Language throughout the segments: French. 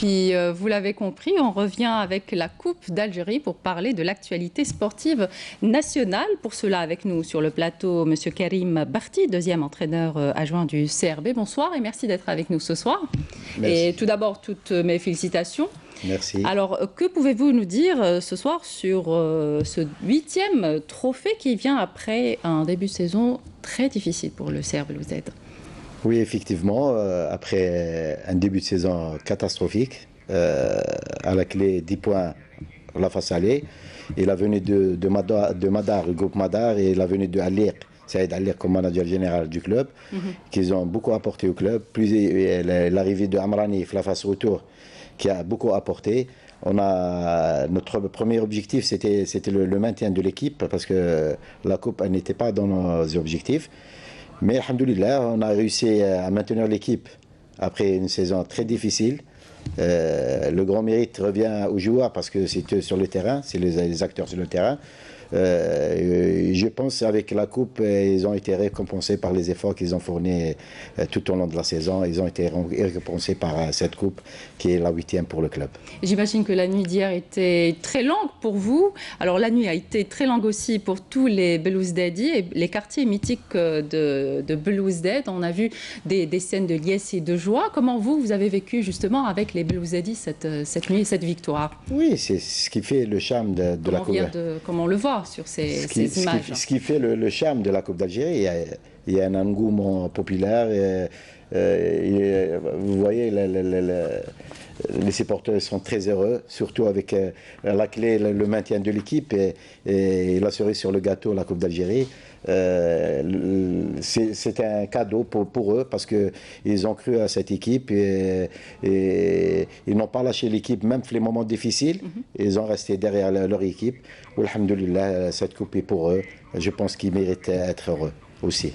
puis, vous l'avez compris, on revient avec la Coupe d'Algérie pour parler de l'actualité sportive nationale. Pour cela, avec nous sur le plateau, M. Karim Barti, deuxième entraîneur adjoint du CRB. Bonsoir et merci d'être avec nous ce soir. Merci. Et tout d'abord, toutes mes félicitations. Merci. Alors, que pouvez-vous nous dire ce soir sur ce 8e trophée qui vient après un début de saison très difficile pour le CR Belouizdad? Oui, effectivement, après un début de saison catastrophique, à la clé 10 points la face aller, et la venue de Madar, le groupe Madar, et la venue de Alir, Saïd Alir comme manager général du club, qui ont beaucoup apporté au club, plus l'arrivée de Amrani, la face retour, qui a beaucoup apporté. Notre premier objectif, c'était le maintien de l'équipe, parce que la coupe n'était pas dans nos objectifs. Mais alhamdoulilah, on a réussi à maintenir l'équipe après une saison très difficile. Le grand mérite revient aux joueurs parce que c'est eux sur le terrain, c'est les acteurs sur le terrain. Je pense qu'avec la Coupe, ils ont été récompensés par les efforts qu'ils ont fournis tout au long de la saison. Ils ont été récompensés par cette Coupe qui est la 8e pour le club. J'imagine que la nuit d'hier était très longue pour vous. Alors la nuit a été très longue aussi pour tous les Belouizdadi et les quartiers mythiques de Belouizdad. On a vu des scènes de liesse et de joie. Comment vous avez vécu justement avec les Belouizdadi cette nuit et cette victoire? Oui, c'est ce qui fait le charme de la Coupe. Comment on le voit sur ces images. Ce qui fait le charme de la Coupe d'Algérie, il y a un engouement populaire. Vous voyez, les supporters sont très heureux, surtout avec la clé, le maintien de l'équipe et la cerise sur le gâteau, la Coupe d'Algérie. C'est un cadeau pour eux parce qu'ils ont cru à cette équipe et ils n'ont pas lâché l'équipe, même les moments difficiles. Ils ont resté derrière leur équipe. Alhamdoulilah, cette coupe est pour eux. Je pense qu'ils méritent d'être heureux aussi.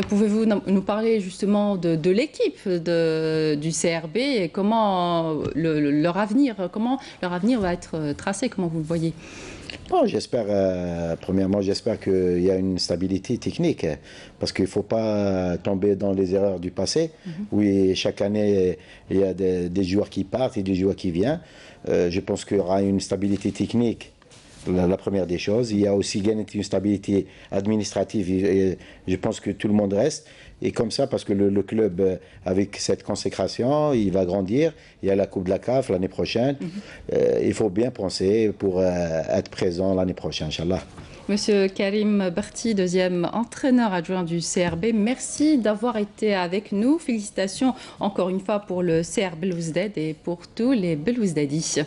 Pouvez-vous nous parler justement de l'équipe du CRB et comment leur avenir va être tracé, comment vous le voyez? Bon, premièrement, j'espère qu'il y a une stabilité technique, parce qu'il ne faut pas tomber dans les erreurs du passé. Oui, chaque année, il y a des joueurs qui partent et des joueurs qui viennent. Je pense qu'il y aura une stabilité technique. La première des choses. Il y a aussi une stabilité administrative et je pense que tout le monde reste. Et comme ça, parce que le club, avec cette consécration, il va grandir. Il y a la Coupe de la CAF l'année prochaine. Il faut bien penser pour être présent l'année prochaine, Inch'Allah. Monsieur Karim Barti, deuxième entraîneur adjoint du CRB, merci d'avoir été avec nous. Félicitations encore une fois pour le CR Belouizdad et pour tous les Belouizdadis.